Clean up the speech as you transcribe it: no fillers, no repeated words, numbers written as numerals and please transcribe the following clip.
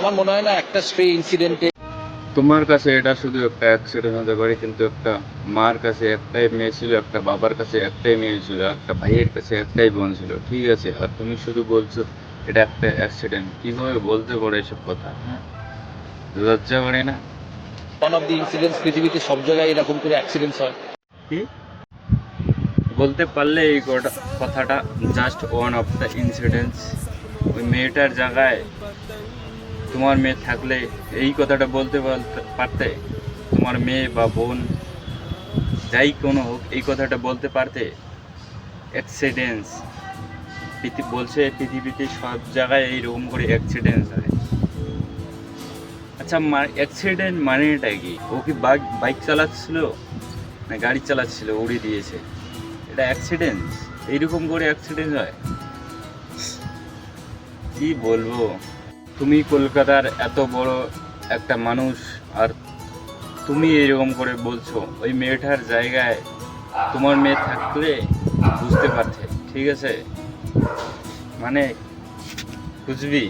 আমার মনে হয় না একটা স্ট্রে ইনসিডেন্টে। তোমার কাছে এটা শুধু একটা অ্যাক্সিডেন্ট হতে পারে, কিন্তু একটা মার কাছে একটাই মেয়ে ছিল, একটা বাবার কাছে একটাই মেয়ে ছিল, একটা ভাইয়ের কাছে একটাই বোন ছিল, ঠিক আছে? আর তুমি শুধু বলছো এটা একটা অ্যাক্সিডেন্ট। কিভাবে বলতে পারো এসব কথা? হ্যাঁ, লজ্জা করে না? ওয়ান অফ দি ইনসিডেন্টস, পৃথিবীতে সব জায়গায় এরকম করে অ্যাক্সিডেন্টস হয়। কি বলতে পারলে এই কথাটা? Just one of the incidents. ওই মেয়েটার জায়গায় তোমার মেয়ে থাকলে এই কথাটা বলতে পারতে? তোমার মেয়ে বা বোন যাই কোনো হোক, এই কথাটা বলতে পারতে? অ্যাক্সিডেন্টস বলছে পৃথিবীতে সব জায়গায় এইরকম করে অ্যাক্সিডেন্ট হয়। আচ্ছা, অ্যাক্সিডেন্ট মানেটা কি? ও কি বাইক চালাচ্ছিল না গাড়ি চালাচ্ছিল, উড়ে দিয়েছে, এটা অ্যাক্সিডেন্ট? এইরকম করে অ্যাক্সিডেন্ট হয়? কি বলবো। তুমি কলকাতার এত বড় একটা মানুষ, আর তুমি এরকম করে বলছো? ওই মেয়েটার জায়গায় তোমার মেয়ে থাকলে বুঝতে পারতে, ঠিক আছে? মানে বুঝবি।